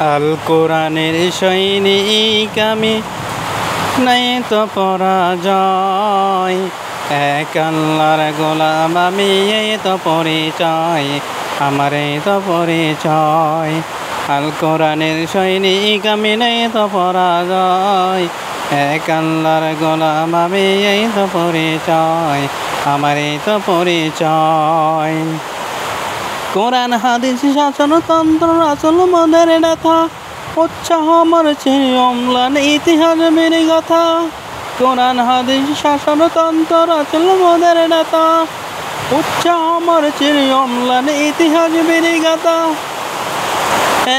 আল কোরআনের সৈনিক আমি, নাই তো পরাজয়। এক আল্লাহর গোলাম আমি, এই তো পরিচয়, আমার এই তো পরিচয়। আল কোরআনের সৈনিক আমি, নাই তো পরাজয়। এক আল্লাহর গোলাম আমি, এই তো পরিচয়, আমার এই তো পরিচয়। কোরআন হাদিস শাসনতন্ত্র রাসূল মোদের নেতা, উৎসাহ আমার চেয়ে অম্লান ইতিহাস মেরে গাথা। কোরআন হাদিস শাসনতন্ত্র রাসূল মোদের নেতা, উৎসাহ আমার চেয়ে অম্লান ইতিহাস মেরে গাথা।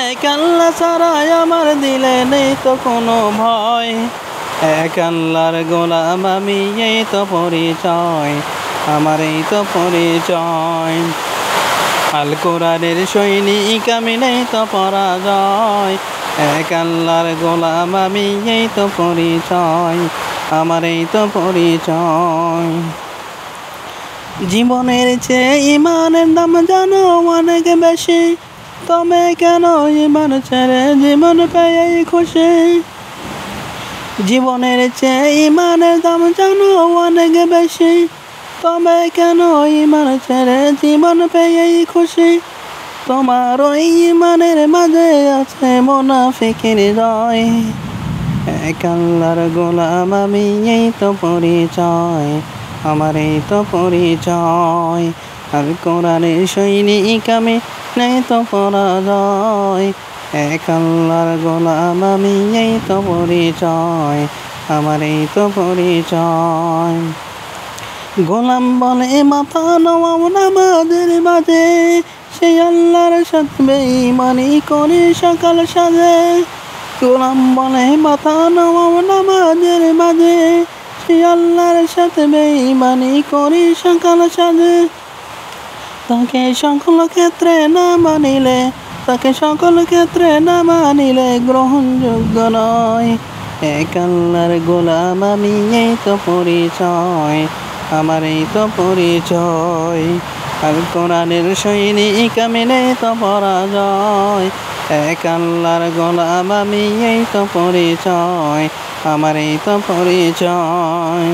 এক আল্লাহ ছাড়াই আমার দিলে নেই তো কোনো ভয়। এক আল্লাহর গোলাম আমি, এই তো পরিচয়, আমার এই তো পরিচয়। আল কোরআনের সৈনিক আমি, নেই তো পরাজয়। এক আল্লাহর গোলাম আমি, এই তো পরিচয়, আমার এই তো পরিচয়। জীবনের চেয়ে ইমানের দাম জানো অনেক বেশি, তবে কেন ইমান ছেড়ে জীবন পেয়ে খুশি। জীবনের চেয়ে ইমানের দাম জানো অনেক বেশি, তবে কেন ইমান ছেড়ে জীবন পেয়েই খুশি। তোমার ওই ইমানের মাঝে আছে মুনাফিকের হৃদয়। এক আল্লাহর গোলাম আমি, এই তো পরিচয়, আমার এই তো পরিচয়। আল কোরআনের সৈনিক আমি, নেই তো পরাজয়। এক আল্লাহর গোলাম আমি, এই তো পরিচয়, আমার এই তো পরিচয়। গোলাম বলে মাথা নওয়াও নামাজের মাঝে, সেই আল্লাহর সাথে বেঈমানি করে সকাল সাজে। গোলাম বলে মাথা নওয়াও নামাজের মাঝে, সেই আল্লাহর সাথে বেঈমানি করে সকাল সাজে। তাকে সকল ক্ষেত্রে না মানিলে, তাকে সকল ক্ষেত্রে না মানিলে গ্রহণযোগ্য নয়। এক আল্লাহর গোলাম আমি, এই তো পরিচয়, আমার এই তো পরিচয়। আল কোরআনের সৈনিক আমি, নেই তো পরাজয়। এক আল্লাহর গোলাম আমি, এই তো পরিচয়, আমার এই তো পরিচয়।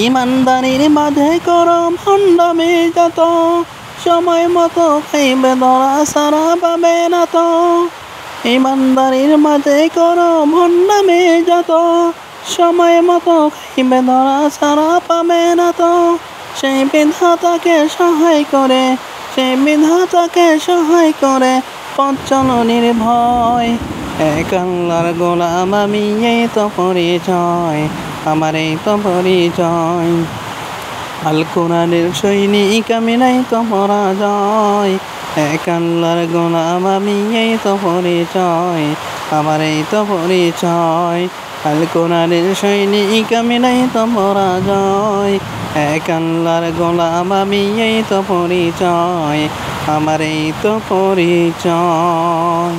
ইমানদারির মাঝে করম ভণ্ডামি যত, সময় মতো খাইবে ধরা সারা পাবে না তো। ইমানদারির মাঝে করম ভণ্ডামি যত, সময় মতো খাইবে ধরা সারা পাবে না তো। সেই বিধাতাকে সহায় করে, সেই বিধাতাকে সহায় করে পথ চলো নির্ভয়। এক আল্লাহর গোলাম আমি, এই তো পরিচয়, আমার এই তো পরিচয়। আল কোরআনের সৈনিক আমি, নাই তো পরাজয়। এক আল্লাহর গোলাম আমি, এই তো পরিচয়, আমার এই তো পরিচয়। আল কোরআনের সৈনিক আমি, নাই তো পরাজয়। এক আল্লাহর গোলাম আমি, এই তো পরিচয়, আমার এই তো পরিচয়।